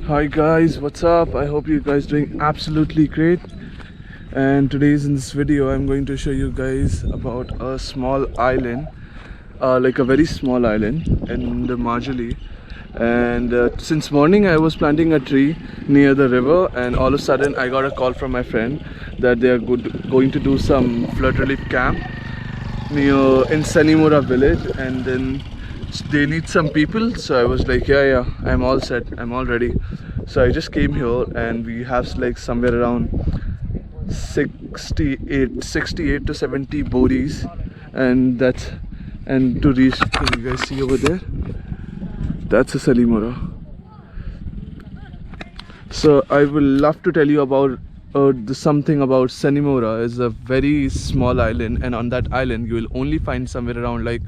Hi guys, what's up? I hope you guys doing absolutely great. And today's in this video I'm going to show you guys about a small island, like a very small island in the Majuli. And since morning I was planting a tree near the river, and all of a sudden I got a call from my friend that they are going to do some flood relief camp near in Sanimura village, and then they need some people. So I was like, yeah, I'm all set, I'm all ready. So I just came here, and we have like somewhere around 68 to 70 boris, and to reach, can you guys see over there, that's a Salimura. So I will love to tell you about something about Sanimura. Is a very small island, and on that island you will only find somewhere around like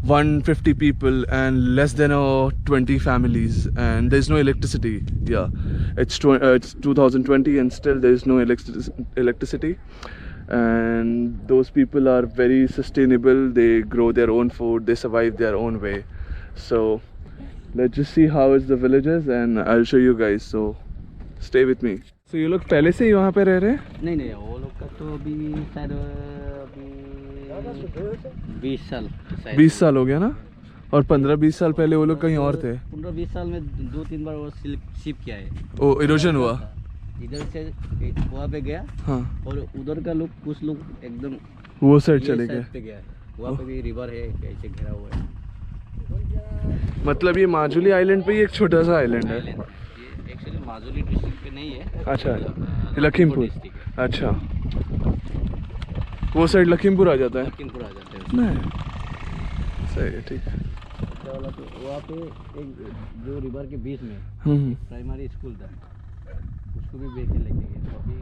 150 people and less than 20 families, and there's no electricity. Yeah, it's 2020 and still there's no electricity. And those people are very sustainable. They grow their own food, they survive their own way. So let's just see how is the villages, and I'll show you guys, so stay with me. So you लोग पहले से ही वहाँ पे रह रहे हैं? नहीं वो लोग का तो अभी शायद अभी 20 साल शायद 20 साल हो गया ना, और 15-20 साल पहले वो लोग कहीं और थे। 15-20 साल में 2-3 बार वो शिफ्ट किया है। ओ इरोजन हुआ इधर से वहाँ पे गया। हाँ, और उधर का लोग कुछ लोग एकदम वो साइड चले गए। पे गया है। वहाँ पे भी रिवर है, ऐसे घिरा हुआ है। मतलब ये माजुली आइलैंड पे ही एक छोटा सा आइलैंड है। ये एक्चुअली माजुली डिस्ट्रिक्ट पे नहीं है। अच्छा, लखीमपुर। अच्छा, वो साइड लखीमपुर आ जाता है। लखीमपुर आ जाता है नहीं, सही है, ठीक है। वहाँ पे एक जो रिवर के बीच में प्राइमरी स्कूल था, उसको भी बेच के लेके गए। तो अभी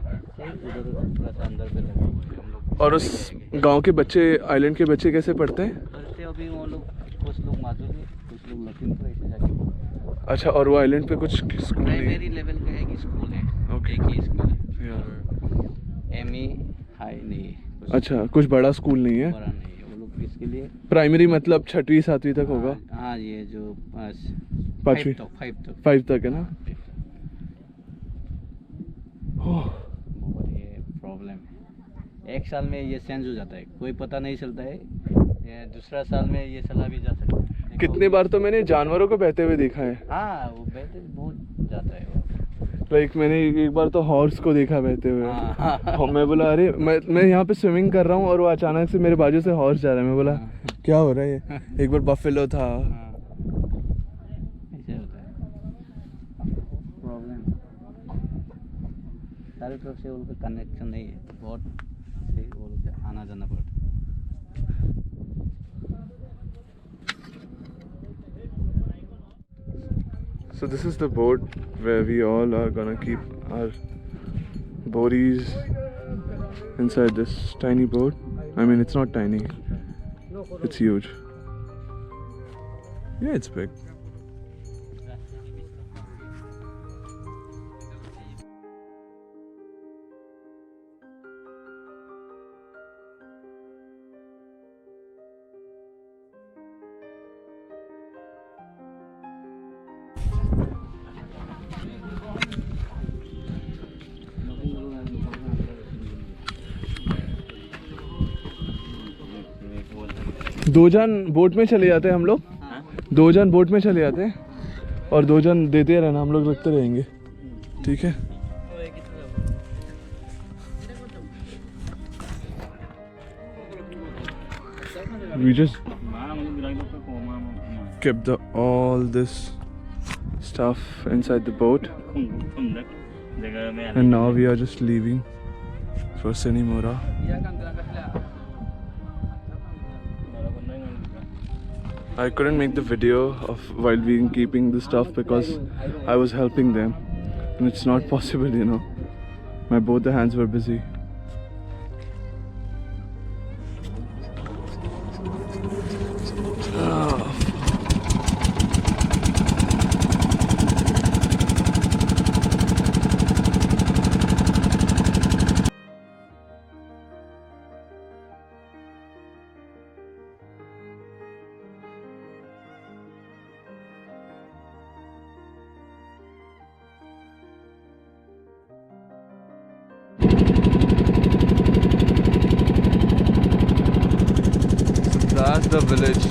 उधर थोड़ा सा अंदर पे लगा हुआ है हम लोग। और उस गांव के बच्चे, आइलैंड के बच्चे कैसे पढ़ते हैं? पढ़ते अभी वो लोग, कुछ लोग माजुली, कुछ लोग लखीमपुर ऐसे जाके। अच्छा, और वो आइलैंड पे कुछ स्कूल नहीं है? प्राइमरी लेवल का एक स्कूल है। ओके। एक ही स्कूल है। एमई हाई नहीं है। अच्छा, कुछ बड़ा स्कूल नहीं है? बड़ा नहीं है। वो लोग इसके लिए प्राइमरी मतलब 6वीं 7वीं तक होगा? हाँ, ये जो 5वीं 5 तक है ना? बहुत ये प्रॉब्लम है। एक साल में ये चेंज हो जाता है, कोई पता नहीं चलता है। ये दूसरा साल में ये चला भी जा सकता है। कितने बार तो मैंने जानवरों को बहते हुए देखा है। हाँ, वो बहते बहुत जाता है वो। लाइक मैंने एक बार तो हॉर्स को देखा बहते हुए। और मैं बोला अरे मैं यहाँ पे स्विमिंग कर रहा हूँ और वो अचानक से मेरे बाजू से हॉर्स जा रहा है। मैं बोला क्या हो रहा है ये? एक बार बफेलो था। ऐसे होता है प्रॉब्लम। सारी तरफ से उनका कनेक्शन नहीं है, बहुत से वो लोग आना जाना पड़ता है। So this is the boat where we all are gonna keep our boris inside this tiny boat. I mean, it's not tiny, it's huge. Yeah, it's big. दो जन बोट में चले जाते हैं हम लोग। 2 जन बोट में चले जाते हैं और 2 जन देते रहना, हम लोग रखते रहेंगे, ठीक है? We just kept all this stuff inside the boat, and now we are just leaving for Sanimura. I couldn't make the video of while being keeping the stuff because I was helping them, and it's not possible, you know. Both the hands were busy. the village.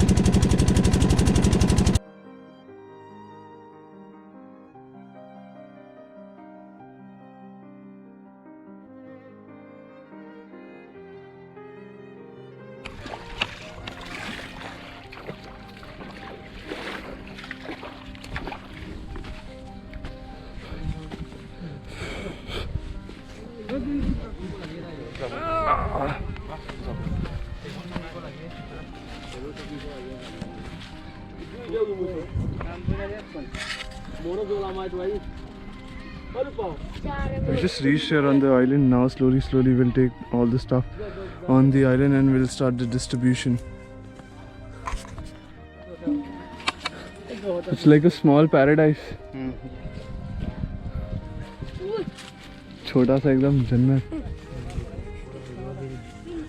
We just reached here on the island. Now slowly we'll take all the stuff on the island and we'll start the distribution. It's like a small paradise. छोटा सा एकदम जन्नत.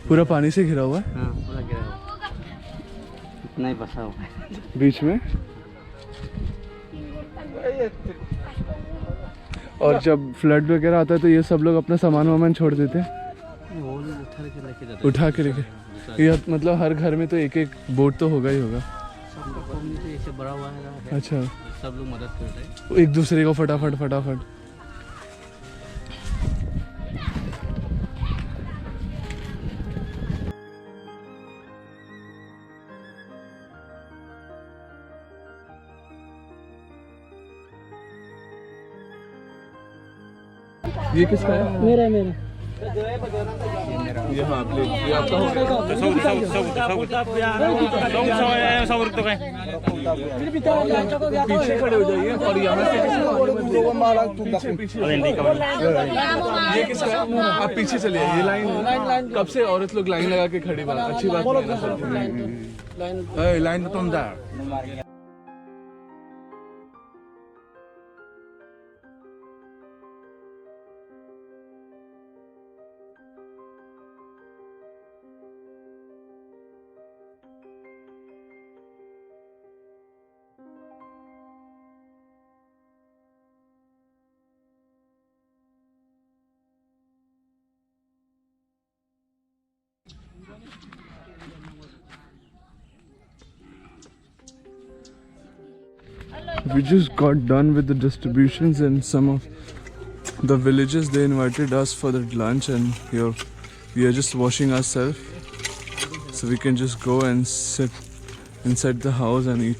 पूरा पानी से घिरा हुआ है. हाँ, पूरा गिरा हुआ इतना ही बसा हुआ है बीच में. और जब फ्लड वगैरह आता है तो ये सब लोग अपना सामान छोड़ देते हैं. वो लोग उठा के लेके. ये मतलब हर घर में तो एक एक बोट तो होगा ही होगा. सबका कम्युनिटी ऐसे बड़ा हुआ है. अच्छा, सब लोग मदद कर रहे हैं एक दूसरे को फटाफट. ये किसका है? मेरा ये हाँ प्लीज. ये आपका हो गया. पीछे खड़े हो जाइए और यहाँ से पीछे. ये किसका है? आप पीछे चलिए. ये लाइन कब से औरत लोग लाइन लगा के खड़ी बात अच्छी बात नहीं है. लाइन तो तुम जा. We just got done with the distributions and some of the villages they invited us for the lunch, and here we are just washing ourselves so we can just go and sit inside the house and eat.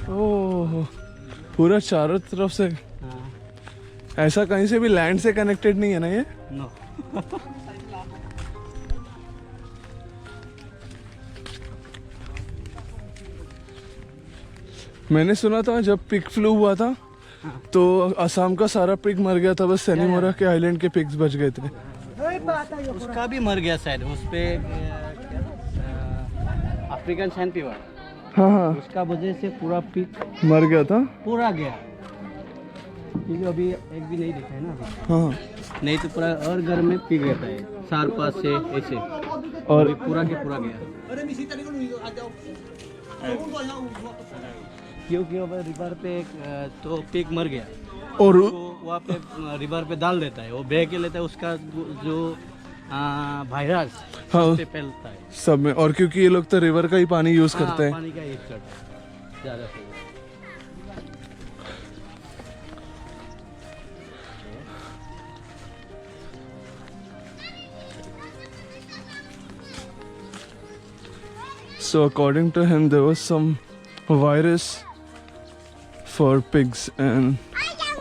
ओह पूरा चारों तरफ से. ऐसा कहीं से भी land से connected नहीं है ना ये? नो. मैंने सुना था जब पिग फ्लू हुआ था तो असम का सारा पिग मर गया था, बस सेनीमोरा के आइलैंड के पिग्स बच गए थे. उसका भी मर गया शायद. उस पे अफ्रीकन सैंड फीवर. हाँ उसका वजह से पूरा पिग मर गया था. पूरा गया क्योंकि अभी एक भी नहीं दिखा है ना अभी. हाँ नहीं तो पूरा और घर में पिग रहता है 4-5 से ऐसे. और पूरा के पूरा गया क्योंकि रिवर पे तो पिग मर गया और वहाँ पे रिवर पे डाल देता है. वो बह के लेता है. उसका जो वायरस हाँ पे फैलता है सब में. और क्योंकि ये लोग तो रिवर का ही पानी यूज करते हैं. पानी का यूज करता है ज़्यादा से. So according to him there was some virus for pigs and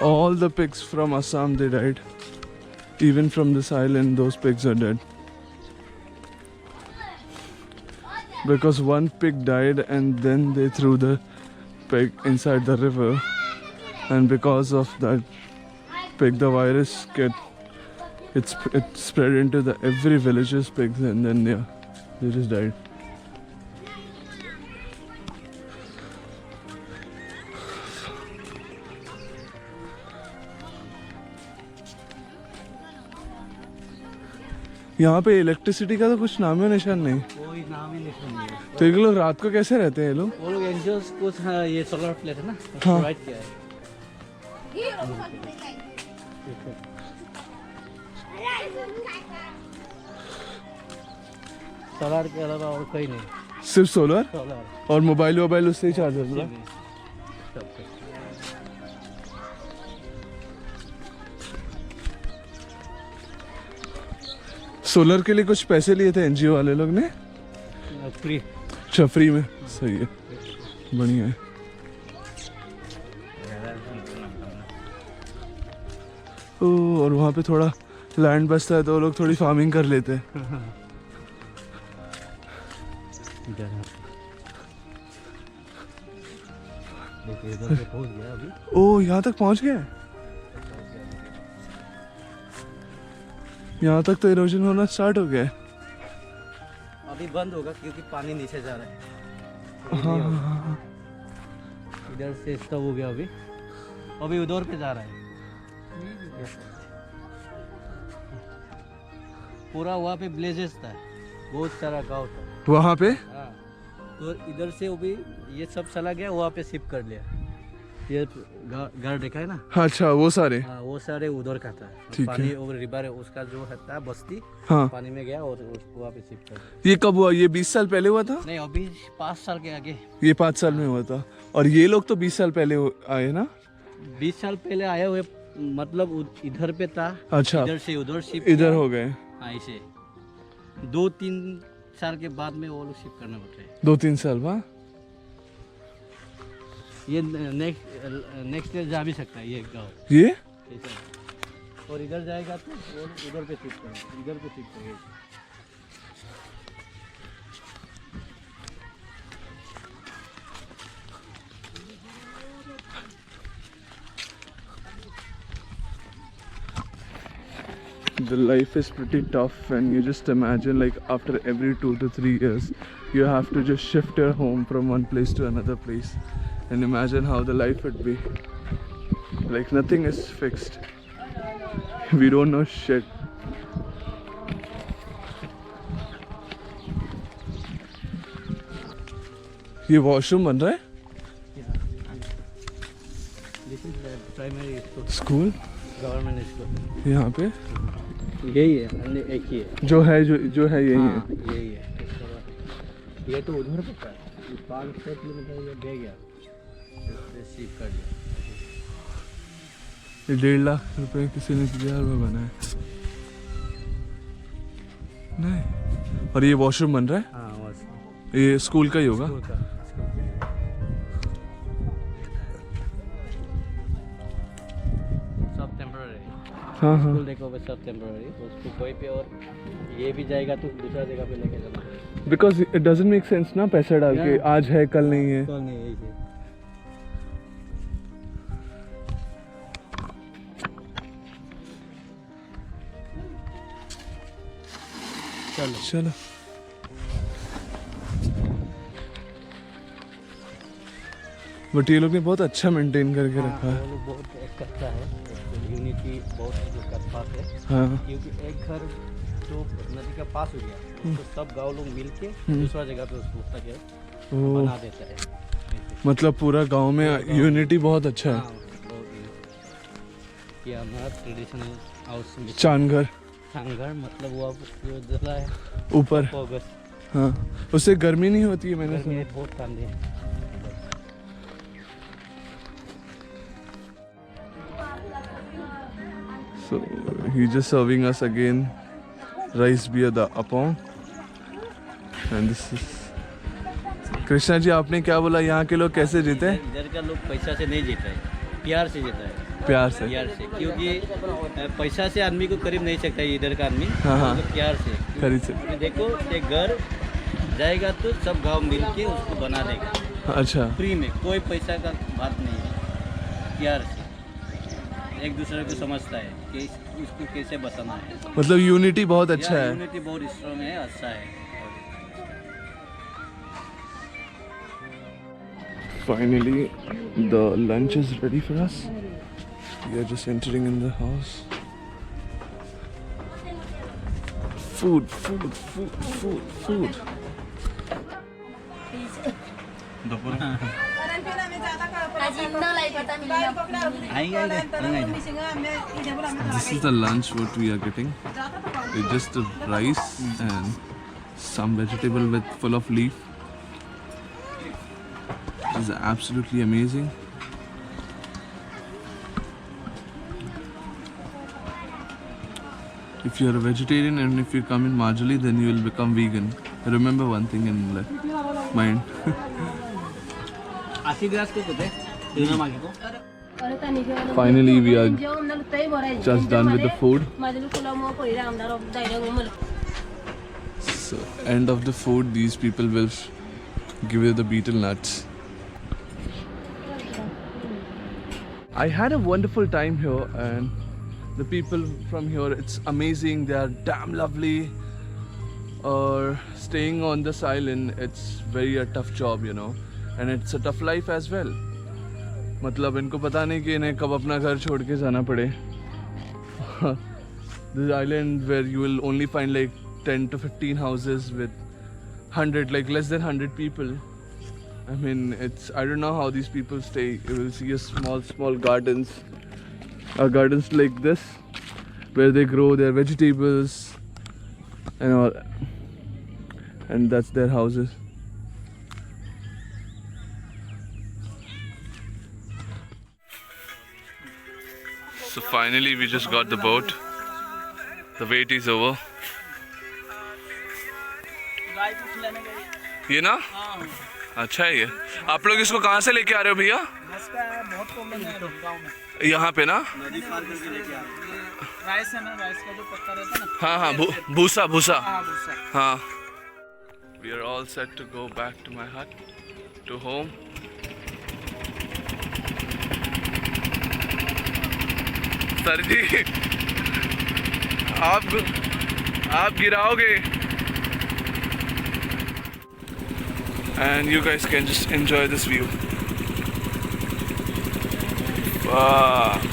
all the pigs from Assam they died. Even from this island those pigs are dead. Because one pig died and then they threw the pig inside the river, and because of that pig the virus it spread into the every village's pigs, and then yeah they just died. यहाँ पे electricity का तो कुछ नाम है निशान नहीं. कोई नाम ही नहीं. तो ये लोग रात को कैसे रहते हैं ये लोग? वो लोग एनजीओ कुछ ये सोलर प्लेट है ना हाँ. प्रोवाइड किया है. सोलर के अलावा और कोई नहीं, सिर्फ सोलर सोलर और मोबाइल उससे ही चार्ज होता है। सब कुछ। सोलर के लिए कुछ पैसे लिए थे एनजीओ वाले लोग ने? फ्री। अच्छा फ्री में, सही है, बढ़िया है। ओ, और वहाँ पे थोड़ा लैंड बचता है तो लोग थोड़ी फार्मिंग कर लेते हैं। देखिए इधर से पहुंच गया अभी। ओ, यहाँ तक पहुँच गए? यहाँ तक तो इरोजन होना स्टार्ट हो गया है। अभी बंद होगा क्योंकि पानी नीचे जा रहा है। हाँ, इधर से स्टॉप हो गया अभी, अभी उधर पे जा रहा है। पूरा वहाँ पे ब्लेजेस था, बहुत सारा गांव था वहाँ पे। हाँ, तो इधर से अभी ये सब चला गया, वहाँ पे शिफ्ट कर लिया। ये घर देखा है ना? हाँ, अच्छा वो सारे। हाँ, वो सारे उधर का था। ठीक पानी है। और रिवर उसका जो था बस्ती, हाँ, पानी में गया और उसको वहाँ पे शिफ्ट कर दिया। ये कब हुआ? ये 20 साल पहले हुआ था? नहीं, अभी 5 साल के आगे। ये 5 साल में हुआ था। और ये लोग तो 20 साल पहले आए ना? 20 साल पहले आए हुए, मतलब इधर पे था। अच्छा, इधर से उधर शिफ्ट इधर हो गए। हाँ, ऐसे 2-3 साल के बाद में वो लोग शिफ्ट करना पड़ता है। 2-3 साल बाद ये नेक्स्ट ईयर जा भी सकता है ये गाँव ये। ऐसा। और इधर जाएगा तो वो उधर पे शिफ्ट करेंगे, इधर पे शिफ्ट करेंगे। The life is pretty tough, and you just imagine like after every 2 to 3 years you have to just shift your home from one place to another place, and imagine how the life would be. Like nothing is fixed, we don't know shit. ये washroom बन रहा है? This is primary school government school. यहाँ पे यही है, अन्य एक ही है जो है, जो है यही हाँ, है। यही है। ये तो उधर पे था, 5-6 किलोमीटर ये दे गया, शिफ्ट कर दिया। ये 1.5 लाख रुपए किसी ने दिया और बना है नहीं। और ये वॉशरूम बन रहा है? हाँ, बस ये स्कूल का ही होगा। स्कूल का। सब टेम्पररी। हाँ हाँ। स्कूल देखोगे सब टेम्पररी, उसको कोई पे और ये भी जाएगा तो दूसरा जगह पे लेके जाना पड़ेगा। Because it doesn't make sense ना, पैसा डाल के Yeah. आज है कल नहीं है। कल नहीं है ये। चलो चलो बट ये लोग ने बहुत अच्छा मेंटेन करके रखा है। वो लोग बहुत एक अच्छा है, यूनिटी बहुत उसका पास है। हाँ क्योंकि एक घर जो नदी का पास हो गया, तो सब गांव लोग मिल के दूसरा जगह पे उसको उसका जो ओ, बना देता है ऐसे। मतलब पूरा गांव में यूनिटी बहुत अच्छा है। हाँ, बहुत ये हमारा ट्रेडिशनल हाउस में चांदघर सांगर, मतलब वो अब जो जला है ऊपर। अगस्त हाँ, उससे गर्मी नहीं होती है मैंने गर्मी सुना। बहुत ठंडे हैं। So he's just serving us again rice beer the appam, and this is Krishna ji, आपने क्या बोला यहाँ के लोग कैसे जीते? इधर का लोग पैसा से नहीं जीता है, प्यार से जीता है। प्यार से। प्यार से, क्योंकि पैसा से आदमी को करीब नहीं सकता है इधर का आदमी। हाँ, हाँ। तो प्यार से खरीद से। क्योंकि देखो एक घर जाएगा तो सब गांव मिल के उसको बना देगा अच्छा, फ्री में, कोई पैसा का बात नहीं है। प्यार से एक दूसरे को समझता है कि इसको कैसे बचाना है। मतलब यूनिटी बहुत अच्छा है। यूनिटी बहुत स्ट्रॉन्ग है, अच्छा है। Finally, the lunch is ready for us. We are just entering in the house. Food, food, food, food, food. This is the lunch what we are getting. It's just rice and some vegetable with full of leaf. This is absolutely amazing. If you're a vegetarian and if you come in Marjali, then you will become vegan. Remember one thing in mind. Finally, we are just done with the food. So, end of the food, these people will give you the betel nuts. I had a wonderful time here, and the people from here, it's amazing. They are damn lovely. Staying on this island, it's very a tough job, you know, and it's a tough life as well. मतलब इनको पता नहीं कि इन्हें कब अपना घर छोड़ के जाना पड़े. This island where you will only find like 10 to 15 houses with 100, like less than 100 people. I mean, I don't know how these people stay. You will see a small gardens like this where they grow their vegetables and all, and that's their houses. So finally we just got the boat. The wait is over. ये ना? अच्छा है ये. आप लोग इसको कहाँ से लेके आ रहे हो भैया? बहुत प्रॉब्लम है गाँव में. यहाँ पे ना? नदी पार करके लेके आ रहे हैं. राइस है ना, राइस का जो पत्ता रहता है ना. हाँ हाँ, भूसा. भूसा. हाँ. We are all set to go back to my hut, to home. Sir ji, आप गिराओगे. And you guys can just enjoy this view. Fuck.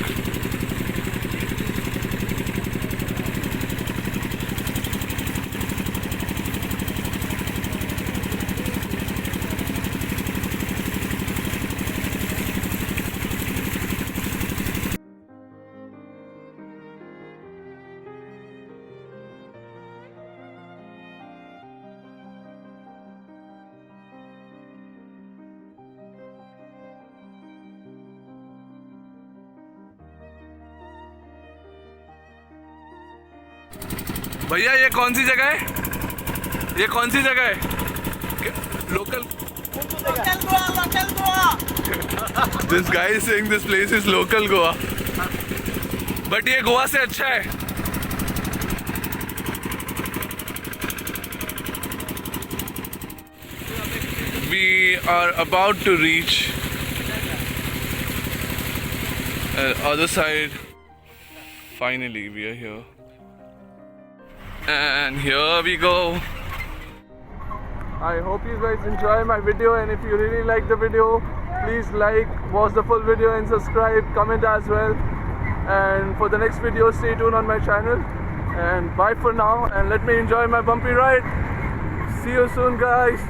भैया ये कौन सी जगह है? ये कौन सी जगह है? Local Goa. This guy is saying this place is local Goa. But ये गोवा से अच्छा है. We are about to reach other side. Finally we are here. And here we go. I hope you guys enjoy my video, and if you really like the video, please like, watch the full video and subscribe, comment as well. And for the next video, stay tuned on my channel. And bye for now, and let me enjoy my bumpy ride. See you soon, guys.